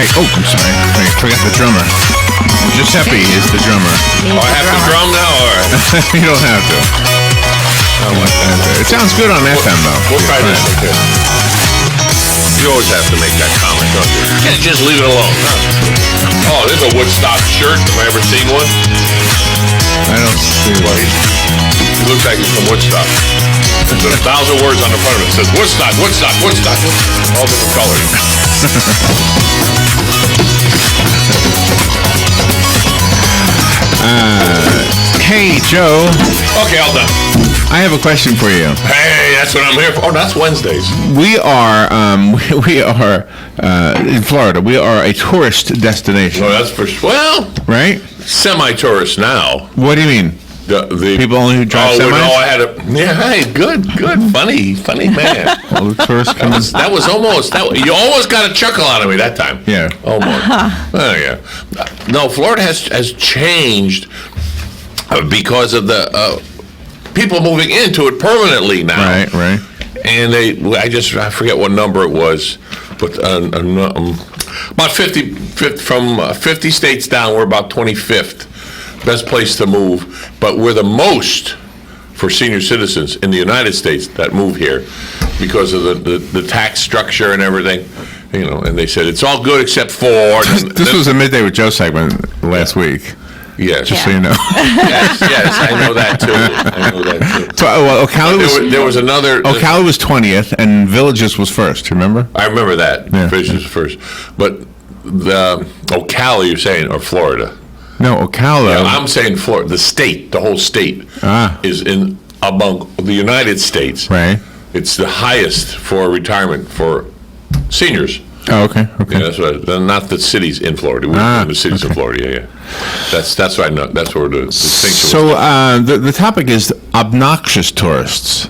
right. Oh, I'm sorry. I forgot the drummer. Giuseppe is the drummer. Oh, I have to drum now, or You don't have to. It sounds good on FM, though. we'll try this again. You always have to make that comment, don't you? You can't just leave it alone. Huh? Oh, there's a Woodstock shirt. Have I ever seen one? I don't see Well, it. he looks like he's from Woodstock. There's 1,000 words on the front of it. It says Woodstock, Woodstock, Woodstock. All different colors. Hey, Joe. Okay, all done. I have a question for you. Hey, that's what I'm here for. Oh, that's Wednesdays. We are in Florida. We are a tourist destination. Oh, that's for well, Right? semi-tourist now. What do you mean? The People only who drive semis? no, I had a hey, good, funny man. All the tourists come in. That was almost you almost got a chuckle out of me that time. Yeah. Almost. Oh yeah. No, Florida has changed because of the people moving into it permanently now. Right. And I forget what number it was, but about 50 from 50 states down, we're about 25th best place to move, but we're the most for senior citizens in the United States that move here because of the tax structure and everything, and they said it's all good except for This was a Midday with Joe segment last week. Yes. Just so you know. yes, I know that too. So, well, Ocala There was another. Ocala was 20th, and Villages was first. Remember? I remember that. Yeah. Villages was first, but the Ocala, you're saying, or Florida? No, Ocala. Yeah, I'm saying Florida. The whole state is in among the United States. Right. It's the highest for retirement for seniors. Oh, okay. Yeah, that's what. Not the cities in Florida. We're in the cities in Florida. Yeah. That's what I know. That's where the distinction. So the topic is obnoxious tourists.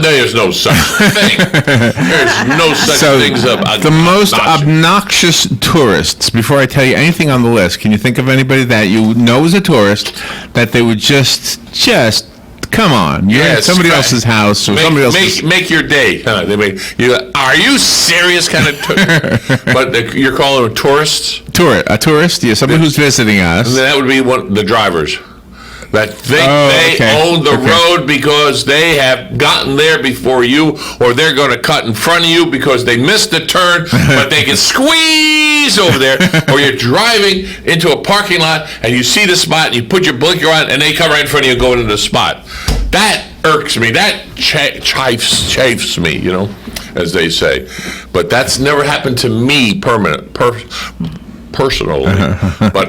There's no such thing. There's no such things of the most obnoxious tourists. Before I tell you anything on the list, can you think of anybody that you know is a tourist that they would just come on? You're at somebody else's house or somebody else's. Make your day. They make you. Are you serious? Kind of. But you're calling them tourists. A tourist, yeah, somebody who's visiting us. That would be the drivers that think they own the road because they have gotten there before you, or they're going to cut in front of you because they missed the turn, but they can squeeze over there. Or you're driving into a parking lot and you see the spot and you put your blinker on and they come right in front of you and go into the spot. That irks me. That chafes me, as they say. But that's never happened to me personally, but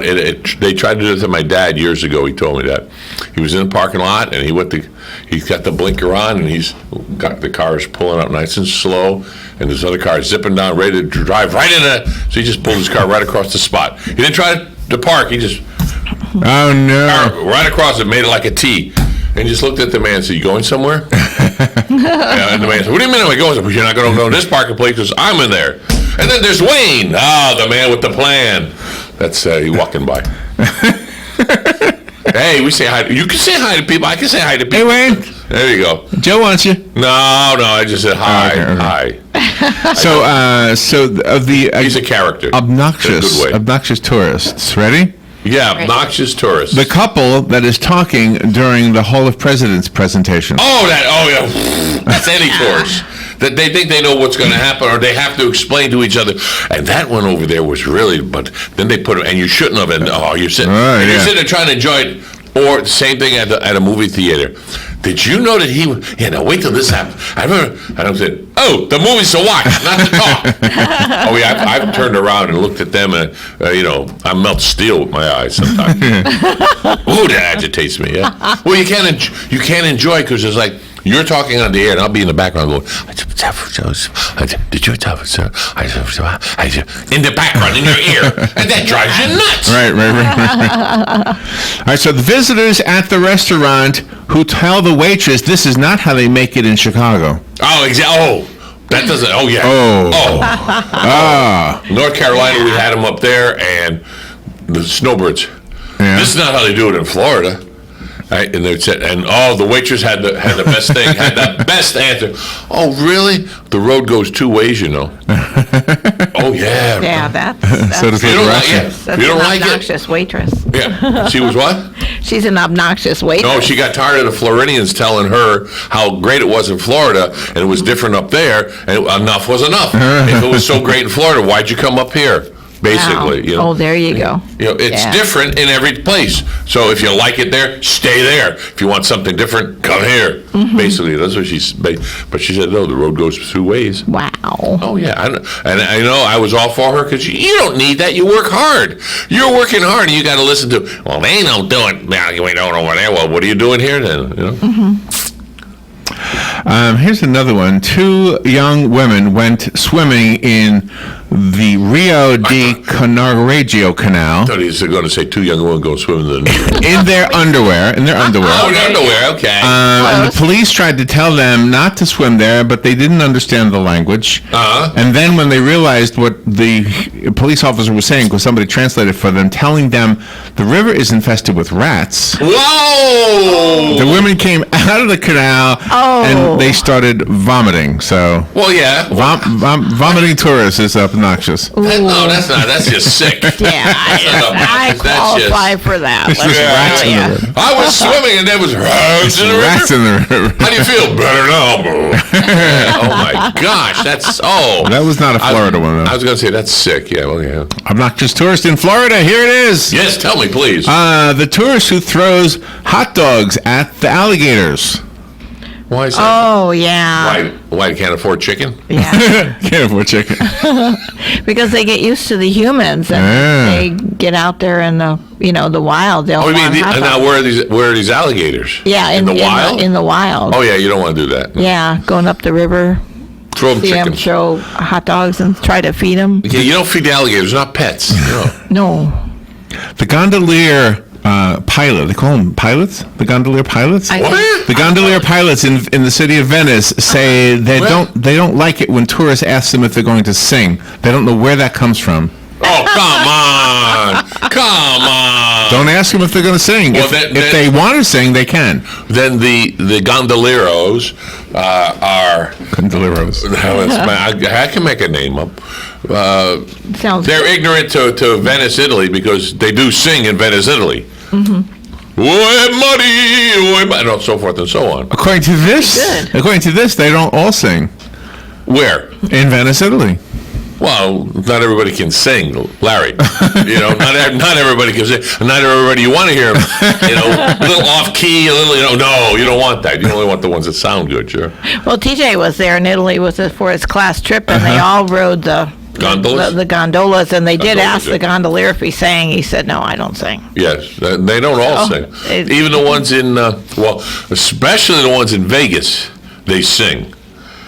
they tried to do it to my dad years ago. He told me that he was in the parking lot and he's got the blinker on and he's got the cars pulling up nice and slow, and this other car is zipping down ready to drive right in so he just pulled his car right across the spot. He didn't try to park. He just right across it, made it like a T. And just looked at the man and said, "You going somewhere?" And the man said, "What do you mean am I going somewhere? You're not going to go in this parking place because I'm in there." And then there's Wayne. The man with the plan. That's he walking by. Hey, we say hi. You can say hi to people. I can say hi to people. Hey, Wayne. There you go. Joe wants you. No, I just said hi. Okay. Hi. So of the He's a character. obnoxious tourists. Ready? Yeah, obnoxious tourists. The couple that is talking during the Hall of Presidents presentation. Oh yeah. That's any tourist. That they think they know what's going to happen, or they have to explain to each other. And that one over there was really, but then they put it, and you shouldn't have. And you're sitting there trying to enjoy it. Or same thing at a movie theater. Did you know that he? Yeah, now wait till this happens. I remember, and I said, "Oh, the movie's to watch, not to talk." Oh yeah, I've turned around and looked at them, and I melt steel with my eyes sometimes. Oh, that agitates me. Yeah. Well, you can't enjoy because it's like you're talking on the air, and I'll be in the background going, "Did you tell us?" In the background, in your ear, and that drives you nuts. Right. All right. So the visitors at the restaurant who tell the waitress this is not how they make it in Chicago. Oh, exactly. Oh, that doesn't. Oh, yeah. North Carolina, we had them up there, and the snowbirds. Yeah. This is not how they do it in Florida. Right, and they said, and the waitress had the best thing, had the best answer. Oh, really? The road goes 2 ways, you know. Oh yeah. Yeah, that's So does You the don't like direction. it. that's You don't an like it. obnoxious waitress. Yeah. She was what? She's an obnoxious waitress. No, she got tired of the Floridians telling her how great it was in Florida, and it was different up there, and enough was enough. If it was so great in Florida, why'd you come up here? Basically, Wow. you know. Oh, there you go. You know, it's Yeah. different in every place. So if you like it there, stay there. If you want something different, come here. Mm-hmm. Basically, that's what she's. But she said, no, the road goes 2 ways. Wow. Oh yeah, and I know I was all for her because you don't need that. You work hard. You're working hard, and you got to listen to. Well, they don't do it. Well, we don't over there. Well, what are you doing here then? You know. Here's another one. 2 young women went swimming in the Rio de Janeiro Canal I thought he was going to say 2 young women go swimming in the. in their underwear. Oh, in underwear. Okay. And the police tried to tell them not to swim there, but they didn't understand the language. And then when they realized what the police officer was saying, because somebody translated for them, telling them the river is infested with rats. Whoa! The women came out of the canal and they started vomiting. So Well, yeah. vomiting tourists is obnoxious. No, that's not. That's just sick. Yeah, I That's qualify for that. It's Let me just tell rats in ya. the river. I was swimming and there was rats in the river. Rats in the river. How do you feel? Better now, bro. Oh my gosh, that's That was not a Florida one, though. I was going to say that's sick. Yeah, well, yeah. Obnoxious tourist in Florida. Here it is. Yes, tell me, please. The tourist who throws hot dogs at the alligators. Why is that? Oh, yeah. Why you can't afford chicken? Yeah. Can't afford chicken. Because they get used to the humans and they get out there in the, the wild. They'll Oh, you mean want hot now dogs. where are these alligators? Yeah, in the wild. In the wild. Oh yeah, you don't want to do that. Yeah, going up the river, Throw them see them chicken. show hot dogs and try to feed them. Yeah, you don't feed the alligators, not pets. No. No. The gondolier pilot. They call them pilots. The gondolier pilots. What? The gondolier pilots in the city of Venice say they Well- don't like it when tourists ask them if they're going to sing. They don't know where that comes from. Oh come on! Don't ask them if they're going to sing. Well, if they want to sing, they can. Then the gondoleros are. Gondoleros. I can make a name up. Sounds They're ignorant to Venice, Italy, because they do sing in Venice, Italy. And so forth and so on. According to this, they don't all sing Where? in Venice, Italy. Well, not everybody can sing, Larry. Not everybody can sing. Not everybody you want to hear. A little off key, a little. No, you don't want that. You only want the ones that sound good. Sure. Well, TJ was there in Italy for his class trip, and they all rode the Gondolas? The gondolas, and they did Gondolas, ask yeah. the gondolier if he sang. He said, "No, I don't sing." Yes, they don't all sing. Even the ones in especially the ones in Vegas, they sing.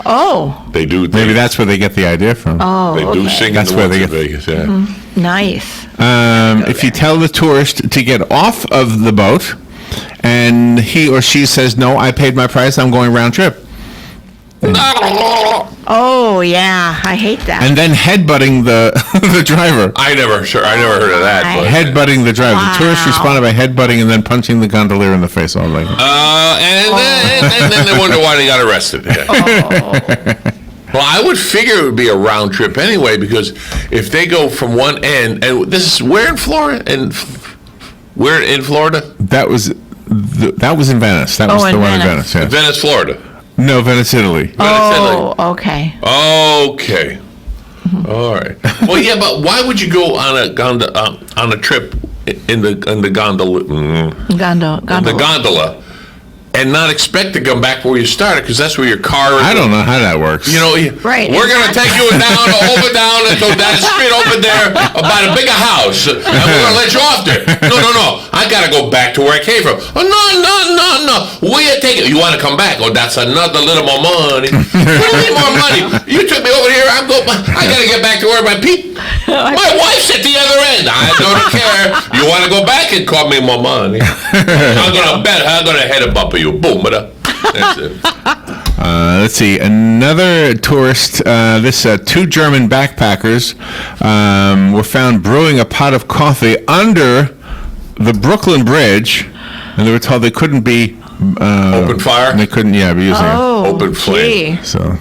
Oh, They do. Maybe that's where they get the idea from. oh, They do okay. sing That's in the where ones they in get- Vegas. Yeah. Nice. If you tell the tourist to get off of the boat, and he or she says, "No, I paid my price. I'm going round trip," Oh, yeah. I hate that. and then headbutting the the driver. I never heard of that. But, Headbutting the driver. Wow. The tourist responded by headbutting and then punching the gondolier in the face all like. and then they wonder why they got arrested. Yeah. Well, I would figure it would be a round trip anyway, because if they go from one end, and this is where in Florida, where in Florida, That was in Venice. That was in the one in Venice. Venice. Yeah. Venice, Florida. No, Venice, Italy. Oh, okay. Okay. All right. Well, yeah, but why would you go on a trip in the gondola? The gondola, and not expect to come back where you started, because that's where your car is. I don't know how that works. Right. We're going to take you down into that street over there about a bigger house, and we're going to let you off there. No. I got to go back to where I came from. Oh, no. Where you taking? You want to come back? Oh, that's another little more money. What do you mean more money? You took me over here. I got to get back to where my my wife's at the other end. I don't care. You want to go back and call me more money? I'm going to head a bumper you. Boom. That's it. Let's see. Another tourist. Two German backpackers were found brewing a pot of coffee under the Brooklyn Bridge And they were told they couldn't be Open fire? They couldn't, be using Open flame. it. So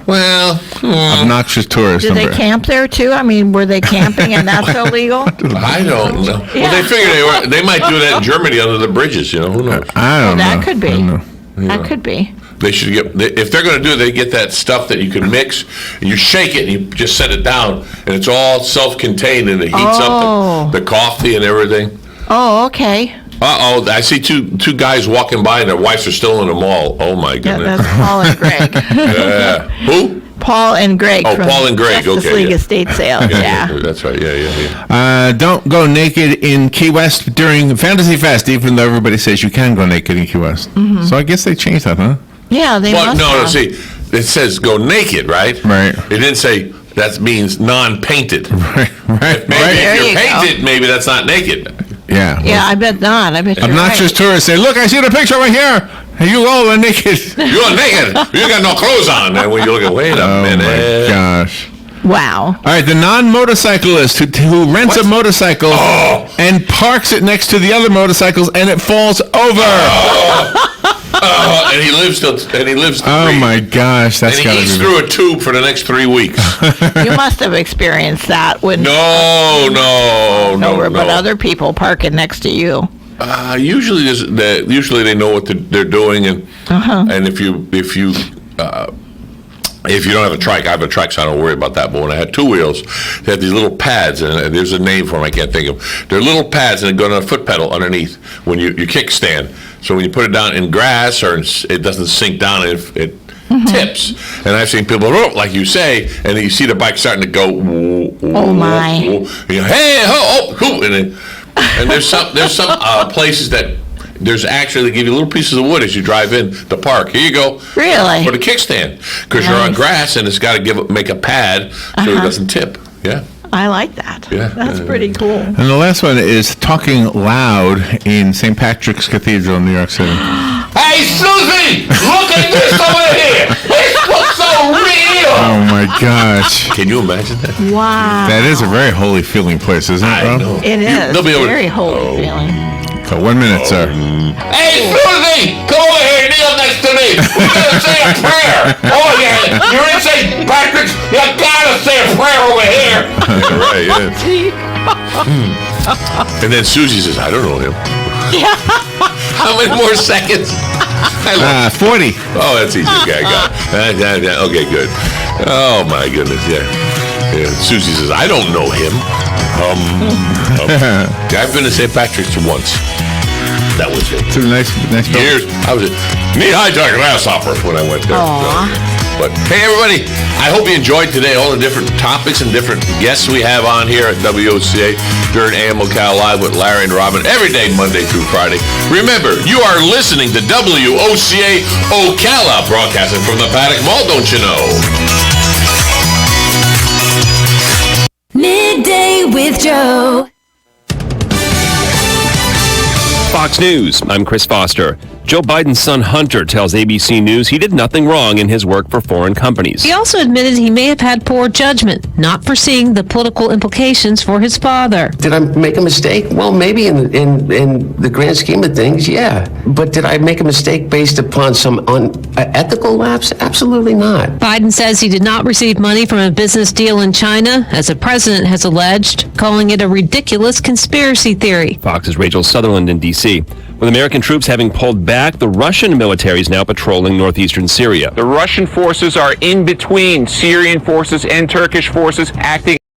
Well, obnoxious tourists. Did they camp there too? I mean, were they camping and that's illegal? I don't know. Yeah. Well, they figure they might do that in Germany under the bridges. Who knows? I don't know. That could be. I don't know. That could be. They should if they're going to do it, they get that stuff that you can mix, and you shake it, and you just set it down, and it's all self-contained, and it heats up the coffee and everything. Oh, okay. Uh-oh, I see two guys walking by, and their wives are still in the mall. Oh, my Yeah, goodness. that's Paul and Greg. Yeah. Who? Paul and Greg. Oh, from Paul and Greg, Justice okay, League yeah. estate sales. Yeah. That's right, yeah. Don't go naked in Key West during Fantasy Fest, even though everybody says you can go naked in Key West. Mm-hmm. So I guess they changed that, huh? Yeah, they Well, must no, have. see, it says go naked, right? Right. It didn't say that means non-painted. Right. Maybe There if you you're go. painted, maybe that's not naked. Yeah. Yeah, I bet not. I bet you're Obnoxious right. tourists say, look, I see the picture right here. And you all are naked. You're naked. You got no clothes on. And when you look at, wait a Oh, minute. my gosh. Wow. All right, the non-motorcyclist who rents a motorcycle and parks it next to the other motorcycles and it falls over. And he lives to Oh, three. my gosh. And That's he got to eats be... through a tube for the next 3 weeks. You must have experienced that when No. but other people parking next to you. Usually they know what they're doing, and if you don't have a trike, I have a trike, so I don't worry about that. But when I had two wheels, they had these little pads, and there's a name for them, I can't think of. They're little pads, and they go on a foot pedal underneath when you kickstand. So when you put it down in grass, or it doesn't sink down, it tips. And I've seen people, like you say, and you see the bike starting to go. Oh, my. Hey, and there's some places that there's actually, they give you little pieces of wood as you drive in the park. Here you go. Really? For the kickstand. Because you're on Nice. grass and it's got to make a pad so it doesn't tip. Yeah. I like that. Yeah. That's pretty cool. And the last one is talking loud in St. Patrick's Cathedral in New York City. Hey, Susie! Look at this over here! This looks so real! Oh, my gosh. Can you imagine that? Wow. That is a very holy feeling place, isn't it, I bro? know. It is. They'll be able to- Very holy feeling. So 1 minute, sir. Hey, Susie! Come over here and kneel next to me! We're gonna say a prayer! Oh, yeah! You're in St. Patrick's! You gotta say a prayer over here! Right, yeah. And then Susie says, I don't know him. Yeah. How many more seconds? 40. Oh, that's easy. Okay, I got it. Okay, good. Oh, my goodness, yeah. Susie says, I don't know him. I've been to St. Patrick's once. That was it. It's a nice building. Years. I was knee-high to a grasshopper when I went there. Aw. But hey, everybody, I hope you enjoyed today all the different topics and different guests we have on here at WOCA during AM Ocala Live with Larry and Robin every day, Monday through Friday. Remember, you are listening to WOCA Ocala, broadcasting from the Paddock Mall, don't you know? Midday with Joe. Fox News, I'm Chris Foster. Joe Biden's son Hunter tells ABC News he did nothing wrong in his work for foreign companies. He also admitted he may have had poor judgment, not foreseeing the political implications for his father. Did I make a mistake? Well, maybe in the grand scheme of things, yeah. But did I make a mistake based upon some unethical lapse? Absolutely not. Biden says he did not receive money from a business deal in China, as the president has alleged, calling it a ridiculous conspiracy theory. Fox's Rachel Sutherland in D.C. With American troops having pulled back, the Russian military is now patrolling northeastern Syria. The Russian forces are in between Syrian forces and Turkish forces acting